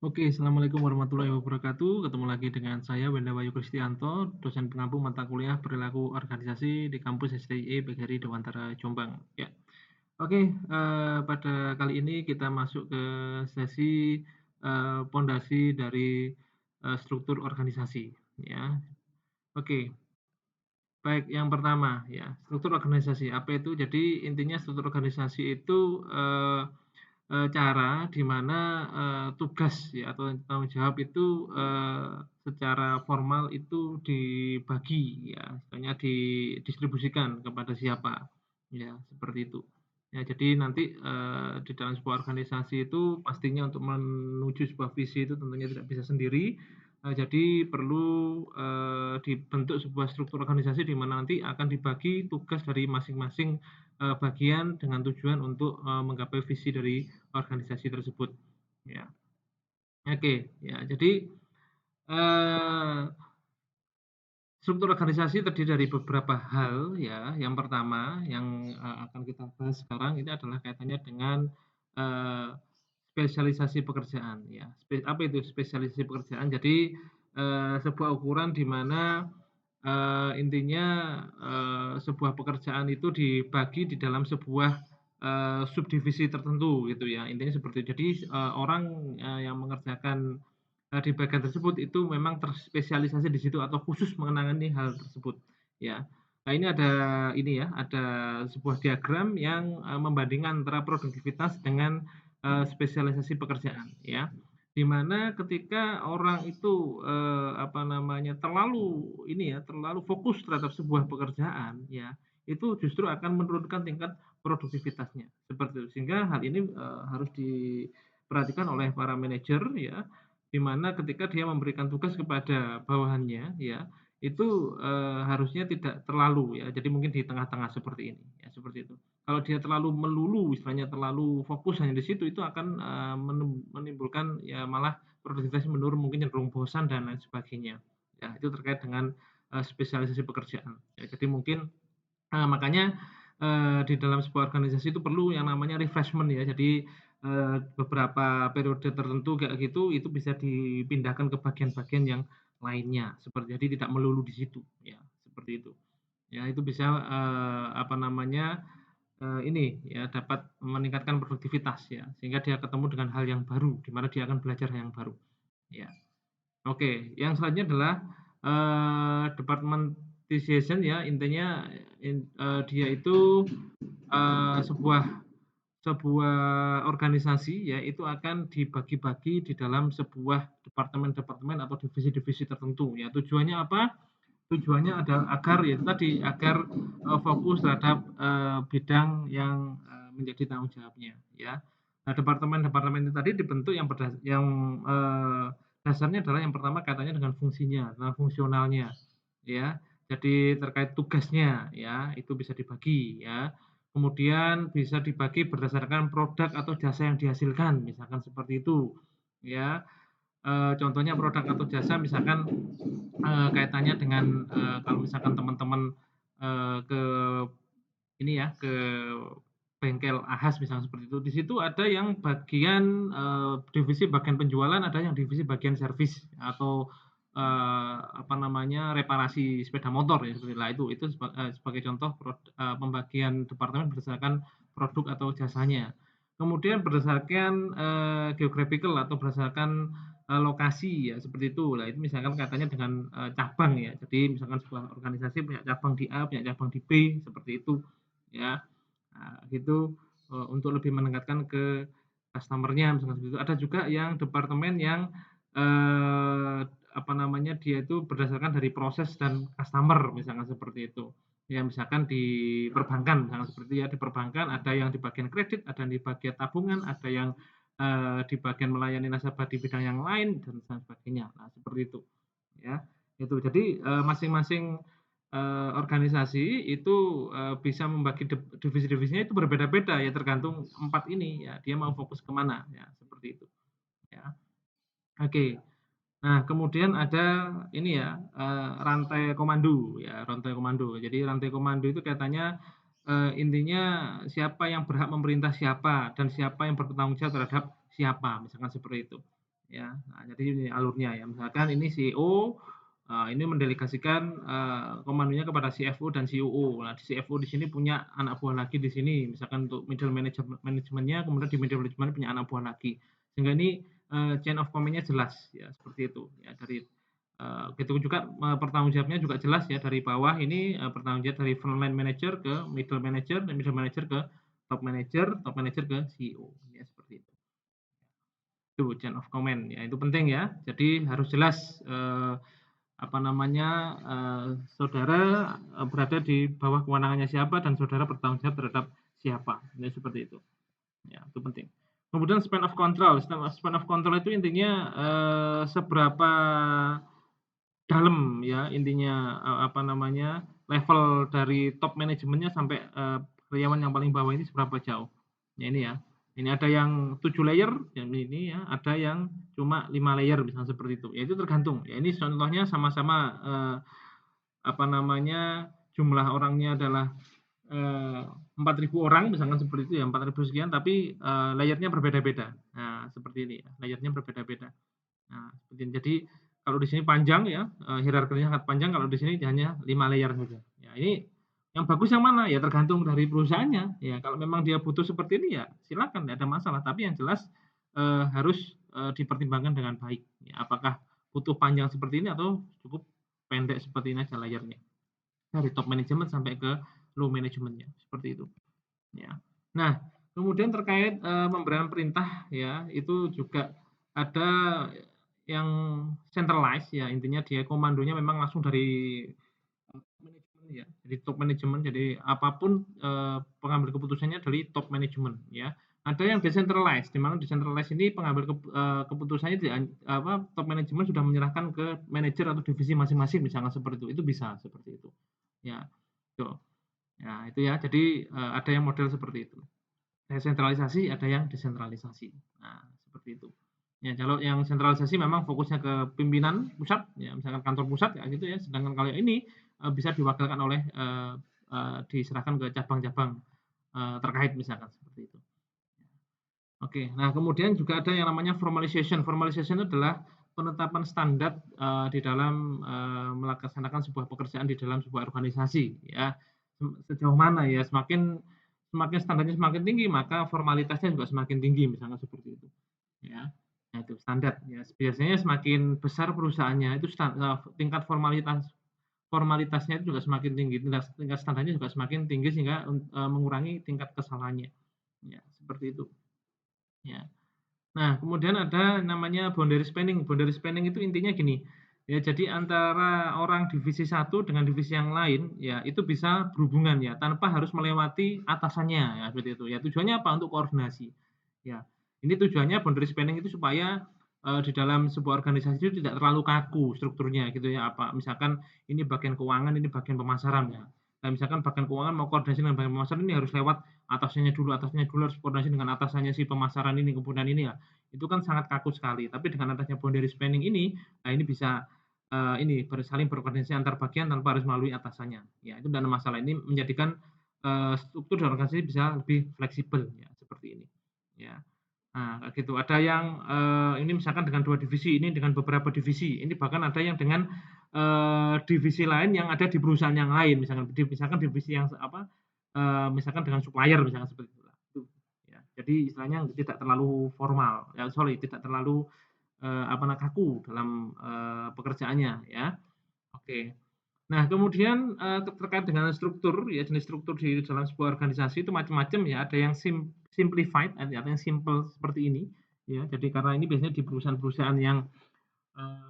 Oke, assalamualaikum warahmatullahi wabarakatuh. Ketemu lagi dengan saya Wenda Wayu Kristianto, dosen pengampu mata kuliah perilaku organisasi di kampus STIE PGRI Dewantara Jombang. Ya, oke. Pada kali ini kita masuk ke sesi pondasi dari struktur organisasi. Ya, oke. Baik, yang pertama ya, struktur organisasi. Apa itu? Jadi intinya struktur organisasi itu cara di mana tugas ya atau tanggung jawab itu secara formal itu dibagi ya, istilahnya didistribusikan kepada siapa, ya seperti itu. Ya jadi nanti di dalam sebuah organisasi itu pastinya untuk menuju sebuah visi itu tentunya tidak bisa sendiri. Jadi perlu dibentuk sebuah struktur organisasi di mana nanti akan dibagi tugas dari masing-masing bagian dengan tujuan untuk menggapai visi dari organisasi tersebut. Ya, oke. Ya, jadi eee, struktur organisasi terdiri dari beberapa hal ya. Yang pertama yang akan kita bahas sekarang ini adalah kaitannya dengan eee, spesialisasi pekerjaan ya. Apa itu spesialisasi pekerjaan? Jadi sebuah ukuran di mana intinya sebuah pekerjaan itu dibagi di dalam sebuah subdivisi tertentu gitu ya, intinya seperti itu. Jadi orang yang mengerjakan di bagian tersebut itu memang terspesialisasi di situ atau khusus mengenangani hal tersebut, ya. Nah, ini ada ini ya, ada sebuah diagram yang membandingkan antara produktivitas dengan spesialisasi pekerjaan, ya. Di mana ketika orang itu apa namanya, terlalu ini ya, terlalu fokus terhadap sebuah pekerjaan, ya, itu justru akan menurunkan tingkat produktivitasnya, seperti itu. Sehingga hal ini harus diperhatikan oleh para manajer ya, di mana ketika dia memberikan tugas kepada bawahannya ya, itu harusnya tidak terlalu ya, jadi mungkin di tengah-tengah seperti ini, ya seperti itu. Kalau dia terlalu melulu, istilahnya terlalu fokus hanya di situ, itu akan menimbulkan ya malah produktivitas menurun, mungkin cenderung bosan dan lain sebagainya. Ya, itu terkait dengan spesialisasi pekerjaan. Ya, jadi mungkin makanya di dalam sebuah organisasi itu perlu yang namanya refreshment ya. Jadi beberapa periode tertentu kayak gitu, itu bisa dipindahkan ke bagian-bagian yang lainnya, seperti jadi tidak melulu di situ, ya, seperti itu. Ya, itu bisa apa namanya, ini ya, dapat meningkatkan produktivitas ya, sehingga dia ketemu dengan hal yang baru, di mana dia akan belajar hal yang baru, ya. Oke, yang selanjutnya adalah departmentalization ya, intinya dia itu sebuah sebuah organisasi ya, itu akan dibagi-bagi di dalam sebuah departemen-departemen atau divisi-divisi tertentu ya. Tujuannya apa? Tujuannya adalah agar ya itu tadi, agar fokus terhadap bidang yang menjadi tanggung jawabnya ya. Nah, departemen-departemen itu tadi dibentuk yang dasarnya adalah yang pertama kaitannya dengan fungsinya, dengan fungsionalnya ya. Jadi terkait tugasnya ya, itu bisa dibagi ya. Kemudian bisa dibagi berdasarkan produk atau jasa yang dihasilkan, misalkan seperti itu ya. Contohnya produk atau jasa misalkan kaitannya dengan kalau misalkan teman-teman ke ini ya, ke bengkel Ahas misalnya seperti itu. Di situ ada yang bagian divisi bagian penjualan, ada yang divisi bagian servis atau apa namanya, reparasi sepeda motor ya seperti itu. Itu sebagai contoh pembagian departemen berdasarkan produk atau jasanya. Kemudian berdasarkan geographical atau berdasarkan lokasi ya seperti itu. Nah, itu misalkan kaitannya dengan cabang ya. Jadi misalkan sebuah organisasi punya cabang di A, punya cabang di B, seperti itu ya. Nah, gitu untuk lebih mendekatkan ke customer-nya misalkan seperti itu. Ada juga yang departemen yang apa namanya, dia itu berdasarkan dari proses dan customer misalkan seperti itu. Ya misalkan di perbankan misalkan seperti itu ya, di perbankan ada yang di bagian kredit, ada yang di bagian tabungan, ada yang di bagian melayani nasabah di bidang yang lain dan sebagainya. Nah, seperti itu, ya. Itu. Jadi, masing-masing, organisasi itu, bisa membagi divisi-divisinya itu berbeda-beda ya tergantung 4 ini ya, dia mau fokus ke mana, ya seperti itu, ya. Oke. Nah, kemudian ada ini ya, rantai komando ya, rantai komando. Jadi rantai komando itu kaitannya, intinya siapa yang berhak memerintah siapa dan siapa yang bertanggung jawab terhadap siapa, misalkan seperti itu. ya. Nah, jadi ini alurnya ya, misalkan ini CEO, ini mendelegasikan, komandonya kepada CFO dan COO. Nah, CFO di sini punya anak buah lagi di sini, misalkan untuk middle manajemennya, kemudian di middle management punya anak buah lagi. Sehingga ini, chain of command-nya jelas ya, seperti itu ya dari gitu juga, pertanggung jawabnya juga jelas ya dari bawah ini, bertanggung jawab dari frontline manager ke middle manager, dan middle manager ke top manager ke CEO, ya seperti itu. Itu chain of command ya, itu penting ya. Jadi harus jelas, apa namanya, saudara, berada di bawah kewenangannya siapa dan saudara bertanggung jawab terhadap siapa, ya seperti itu. Ya, itu penting. Kemudian span of control itu intinya, seberapa dalam ya intinya, apa namanya, level dari top manajemennya sampai, karyawan yang paling bawah ini seberapa jauh. Ya ini ya, ini ada yang 7 layer, yang ini ya, ada yang cuma 5 layer misalnya seperti itu. Ya itu tergantung, ya ini contohnya sama-sama, apa namanya, jumlah orangnya adalah, eee, 4.000 orang misalkan seperti itu ya, 4.000 sekian tapi, layer-nya berbeda-beda. Nah seperti ini ya, layer-nya berbeda-beda. Nah, seperti ini. Jadi kalau di sini panjang ya, hierarkinya sangat panjang, kalau di sini hanya 5 layer saja. Ya ini yang bagus yang mana? Ya tergantung dari perusahaannya. Ya kalau memang dia butuh seperti ini ya silakan, tidak ada masalah. Tapi yang jelas, harus, dipertimbangkan dengan baik. Ya apakah butuh panjang seperti ini atau cukup pendek seperti ini aja layarnya. Dari top management sampai ke low management-nya, seperti itu. Ya. Nah, kemudian terkait, pemberian perintah ya, itu juga ada yang centralized ya, intinya dia komandonya memang langsung dari manajemen ya, jadi top manajemen, jadi apapun, pengambil keputusannya dari top manajemen ya. Ada yang decentralized, di mana decentralized ini pengambil keputusannya apa, top manajemen sudah menyerahkan ke manajer atau divisi masing-masing misalnya seperti itu bisa seperti itu. Ya, betul. Ya itu ya, jadi, ada yang model seperti itu. Desentralisasi, ada yang desentralisasi. Nah, seperti itu. Ya, kalau yang sentralisasi memang fokusnya ke pimpinan pusat, ya misalkan kantor pusat ya gitu ya, sedangkan kalau ini, bisa diwakilkan oleh, diserahkan ke cabang-cabang, terkait misalkan seperti itu. Oke, nah kemudian juga ada yang namanya formalization. Formalization adalah penetapan standar, di dalam, melaksanakan sebuah pekerjaan di dalam sebuah organisasi ya. Sejauh mana ya, semakin semakin standarnya semakin tinggi, maka formalitasnya juga semakin tinggi, misalnya seperti itu, ya. Nah itu standar ya, biasanya semakin besar perusahaannya itu tingkat formalitasnya itu juga semakin tinggi, tingkat tingkat standarnya juga semakin tinggi sehingga, mengurangi tingkat kesalahannya. Ya, seperti itu, ya. Nah, kemudian ada namanya boundary spanning. Boundary spanning itu intinya gini, ya jadi antara orang divisi satu dengan divisi yang lain, ya itu bisa berhubungan ya, tanpa harus melewati atasannya, ya seperti itu. Ya tujuannya apa? Untuk koordinasi. Ya, ini tujuannya boundary spanning itu supaya, di dalam sebuah organisasi itu tidak terlalu kaku strukturnya gitu ya, apa misalkan ini bagian keuangan, ini bagian pemasaran ya. Nah, misalkan bagian keuangan mau koordinasi dengan bagian pemasaran ini harus lewat atasnya dulu harus koordinasi dengan atasannya si pemasaran ini, kemudian ini ya. Itu kan sangat kaku sekali, tapi dengan adanya boundary spanning ini, nah ini bisa, ini saling berkoordinasi antar bagian tanpa harus melalui atasannya. Ya itu tidak ada masalah, ini menjadikan, struktur dan organisasi bisa lebih fleksibel ya, seperti ini. Ya. Nah, kayak gitu. Ada yang, ini misalkan dengan 2 divisi, ini dengan beberapa divisi, ini bahkan ada yang dengan, divisi lain yang ada di perusahaan yang lain, misalkan divisi yang apa, misalkan dengan supplier misalkan seperti itulah, itu. Ya, jadi istilahnya tidak terlalu formal, ya sorry tidak terlalu, apa kaku dalam, pekerjaannya ya. Oke. Nah kemudian, terkait dengan struktur ya, jenis struktur di dalam sebuah organisasi itu macam-macam ya, ada yang simplified, ada yang simple seperti ini, ya. Jadi karena ini biasanya di perusahaan-perusahaan yang,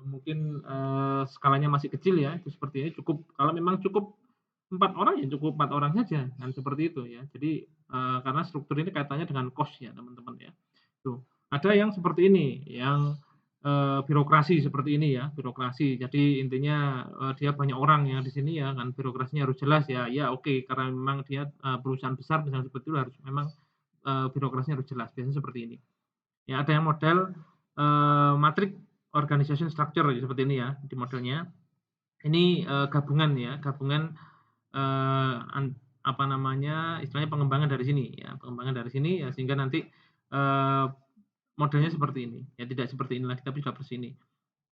mungkin, skalanya masih kecil ya, itu seperti ini cukup kalau memang cukup 4 orang, ya cukup 4 orang saja, kan seperti itu ya. Jadi, karena struktur ini kaitannya dengan cost ya teman-teman ya. Tuh, ada yang seperti ini, yang, birokrasi seperti ini ya, birokrasi. Jadi intinya, dia banyak orang ya di sini ya kan, birokrasinya harus jelas ya. Ya oke, karena memang dia, perusahaan besar misalnya seperti itu harus memang, birokrasinya harus jelas, biasanya seperti ini. Ya ada yang model, matrix organization structure ya seperti ini ya, di modelnya. Ini, gabungan ya, gabungan, eee, apa namanya, istilahnya pengembangan dari sini ya, pengembangan dari sini ya sehingga nanti, eee modelnya seperti ini, ya tidak seperti ini lagi tapi sudah bersih ini.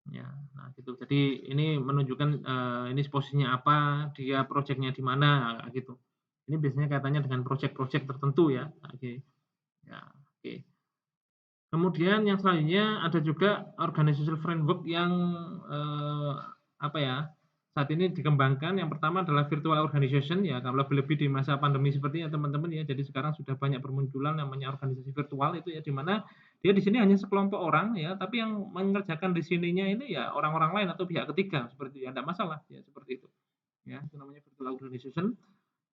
Ya, nah gitu. Jadi ini menunjukkan, ini posisinya apa, dia projeknya di mana, gitu. Ini biasanya kaitannya dengan projek-projek tertentu ya, oke. Ya, oke. Kemudian yang selanjutnya ada juga organizational framework yang, eee, apa ya, saat ini dikembangkan. Yang pertama adalah virtual organization ya, kalau lebih-lebih di masa pandemi seperti ini ya teman-teman ya. Jadi sekarang sudah banyak bermunculan namanya organisasi virtual itu ya, di mana dia di sini hanya sekelompok orang ya, tapi yang mengerjakan di sininya ini ya orang-orang lain atau pihak ketiga seperti itu ya, enggak masalah ya seperti itu. Ya, itu namanya virtual organization.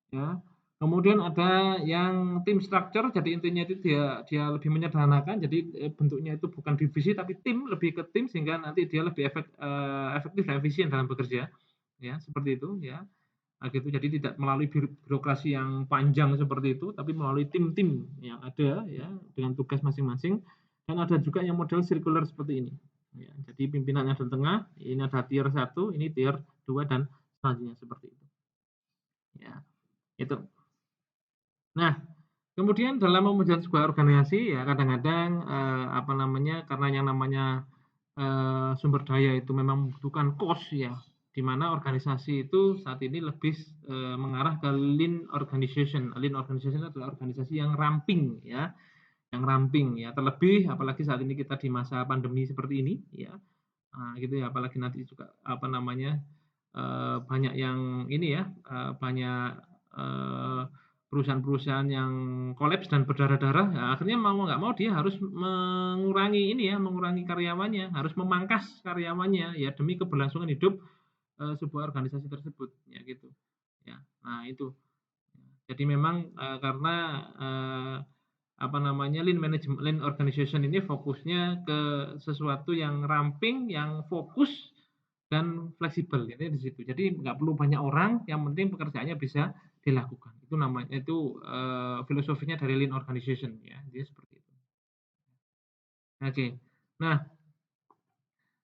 Ya, kemudian ada yang tim structure, jadi intinya itu dia dia lebih menyederhanakan, jadi, bentuknya itu bukan divisi tapi tim, lebih ke tim sehingga nanti dia lebih efektif dan efisien dalam bekerja, ya seperti itu ya. Nah gitu, jadi tidak melalui birokrasi yang panjang seperti itu, tapi melalui tim-tim yang ada ya, dengan tugas masing-masing, dan ada juga yang model sirkular seperti ini, ya. Jadi pimpinannya ada di tengah, ini ada tier 1, ini tier 2 dan selanjutnya seperti itu, ya, itu. Nah, kemudian dalam mewujudkan sebuah organisasi ya kadang-kadang, apa namanya, karena yang namanya, sumber daya itu memang membutuhkan cost ya, di mana organisasi itu saat ini lebih, mengarah ke lean organization. Lean organization adalah organisasi yang ramping ya, yang ramping ya, terlebih apalagi saat ini kita di masa pandemi seperti ini ya, gitu ya, apalagi nanti juga apa namanya, banyak yang ini ya, banyak, eee, perusahaan-perusahaan yang kolaps dan berdarah-darah, ya akhirnya mau nggak mau dia harus mengurangi ini ya, mengurangi karyawannya, harus memangkas karyawannya ya demi keberlangsungan hidup, sebuah organisasi tersebut, ya gitu. Ya, nah itu. Jadi memang, karena, apa namanya, lean organization ini fokusnya ke sesuatu yang ramping, yang fokus dan fleksibel, intinya di situ. Jadi nggak perlu banyak orang, yang penting pekerjaannya bisa dilakukan. Itu namanya itu, filosofinya dari lean organization ya, dia seperti itu. Oke. Nah,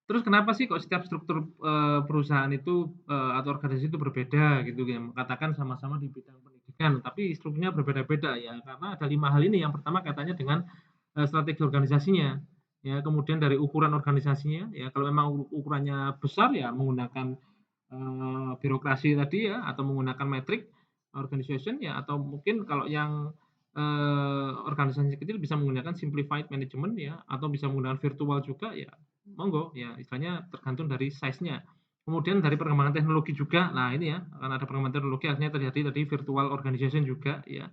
terus kenapa sih kok setiap struktur, perusahaan itu, atau organisasi itu berbeda gitu ya, katakan sama-sama di bidang pendidikan, tapi strukturnya berbeda-beda ya, karena ada 5 hal ini. Yang pertama kaitannya dengan, strategi organisasinya, ya, kemudian dari ukuran organisasinya, ya, kalau memang ukurannya besar ya menggunakan, birokrasi tadi ya, atau menggunakan metrik organization ya, atau mungkin kalau yang, organisasi kecil bisa menggunakan simplified management ya, atau bisa menggunakan virtual juga ya, monggo, ya istilahnya tergantung dari size-nya. Kemudian dari perkembangan teknologi juga, nah ini ya, karena ada perkembangan teknologi akhirnya terjadi tadi virtual organization juga ya.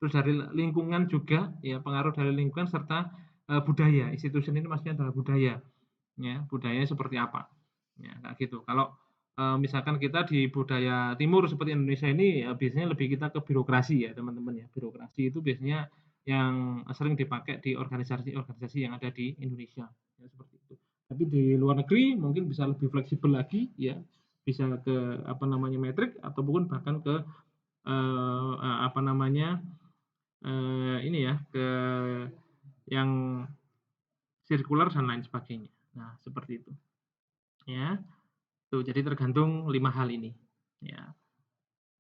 Terus dari lingkungan juga ya, pengaruh dari lingkungan serta, budaya, institution ini maksudnya adalah budaya, ya, budayanya seperti apa, ya kayak gitu. Kalau, misalkan kita di budaya timur seperti Indonesia ini, ya biasanya lebih kita ke birokrasi ya teman-teman ya, birokrasi itu biasanya yang sering dipakai di organisasi-organisasi yang ada di Indonesia, ya seperti itu. Tapi di luar negeri mungkin bisa lebih fleksibel lagi ya, bisa ke apa namanya, metrik ataupun bahkan ke, apa namanya, ini ya, ke yang sirkular dan lain sebagainya. Nah, seperti itu, ya. Tuh, jadi tergantung 5 hal ini, ya.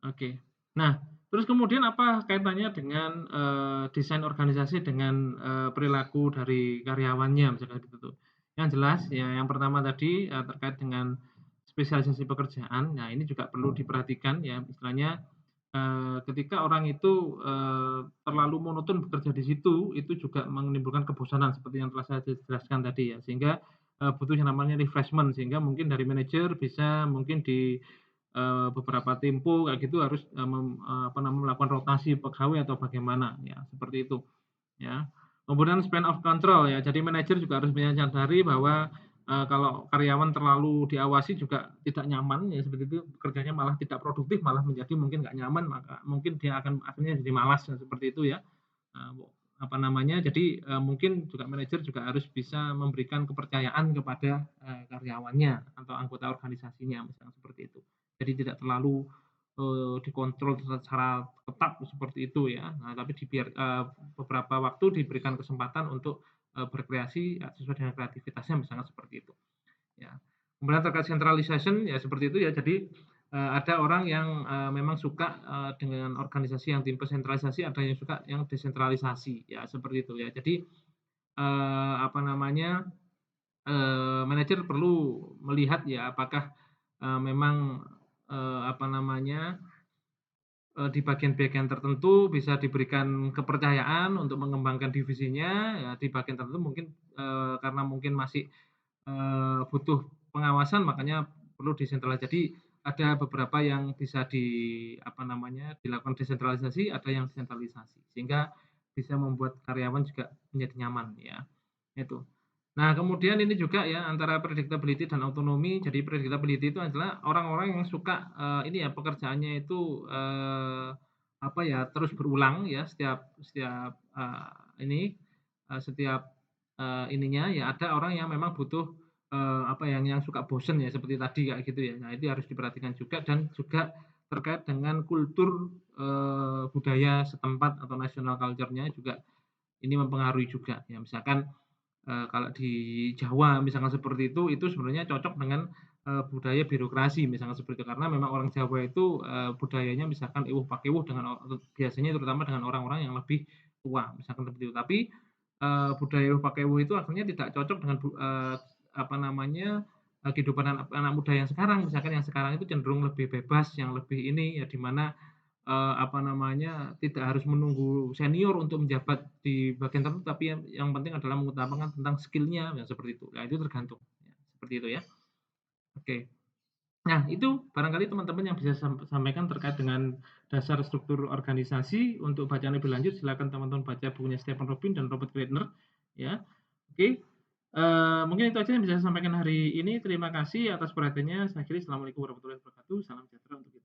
Oke. Nah, terus kemudian apa kaitannya dengan, desain organisasi dengan, perilaku dari karyawannya misalkan gitu tuh. Yang jelas ya yang pertama tadi, terkait dengan spesialisasi pekerjaan. Nah, ini juga perlu diperhatikan ya istilahnya, ketika orang itu, terlalu monoton bekerja di situ, itu juga menimbulkan kebosanan seperti yang telah saya jelaskan tadi ya. Sehingga, butuh yang namanya refreshment, sehingga mungkin dari manajer bisa mungkin di beberapa tempo kayak gitu harus, apa namanya, melakukan rotasi pegawai atau bagaimana, ya seperti itu, ya. Kemudian span of control ya, jadi manajer juga harus menyadari bahwa, kalau karyawan terlalu diawasi juga tidak nyaman ya seperti itu, kerjanya malah tidak produktif, malah menjadi mungkin nggak nyaman, maka mungkin dia akan akhirnya jadi malas, ya seperti itu ya. Eee, apa namanya, jadi, mungkin juga manajer juga harus bisa memberikan kepercayaan kepada, karyawannya atau anggota organisasinya, misalnya seperti itu. Jadi tidak terlalu, dikontrol secara ketat seperti itu ya. Nah, tapi beberapa waktu diberikan kesempatan untuk, berkreasi, sesuai dengan kreativitasnya misalnya seperti itu, ya. Kemudian terkait centralization ya seperti itu ya. Jadi, ada orang yang, memang suka, dengan organisasi yang tipe sentralisasi, ada yang suka yang desentralisasi, ya seperti itu ya. Jadi apa namanya, manajer perlu melihat ya apakah, memang, apa namanya, di bagian-bagian tertentu bisa diberikan kepercayaan untuk mengembangkan divisinya, ya di bagian tertentu mungkin, karena mungkin masih, butuh pengawasan makanya perlu desentralisasi. Jadi ada beberapa yang bisa apa namanya, dilakukan desentralisasi, ada yang sentralisasi, sehingga bisa membuat karyawan juga menjadi nyaman ya, itu. Nah, kemudian ini juga ya antara predictability dan autonomi. Jadi predictability itu adalah orang-orang yang suka, ini ya pekerjaannya itu, apa ya, terus berulang ya setiap setiap, setiap, ininya ya ada orang yang memang butuh, apa yang suka bosen ya seperti tadi kayak gitu ya. Nah, itu harus diperhatikan juga dan juga terkait dengan kultur, budaya setempat atau national culture-nya juga ini mempengaruhi juga ya. Misalkan kalau di Jawa misalkan seperti itu sebenarnya cocok dengan, budaya birokrasi misalkan seperti itu. Karena memang orang Jawa itu, budayanya misalkan ewuh pakewuh dengan biasanya terutama dengan orang-orang yang lebih tua, misalkan seperti itu. Tapi, budaya ewuh pakewuh itu akhirnya tidak cocok dengan apa namanya, kehidupan anak anak muda yang sekarang. Misalkan yang sekarang itu cenderung lebih bebas, yang lebih ini, ya di mana apa namanya, tidak harus menunggu senior untuk menjabat di bagian tertentu, tapi yang penting adalah mengutamakan tentang skill-nya, ya seperti itu. Nah, itu tergantung, ya, seperti itu ya. Oke. Nah, itu barangkali teman-teman yang bisa sampaikan terkait dengan dasar struktur organisasi. Untuk bacaan lebih lanjut silakan teman-teman baca bukunya Stephen Robin dan Robert Gardner, ya. Oke, mungkin itu aja yang bisa saya sampaikan hari ini. Terima kasih atas perhatiannya. Saya akhiri, assalamualaikum warahmatullahi wabarakatuh. Salam sejahtera untuk kita.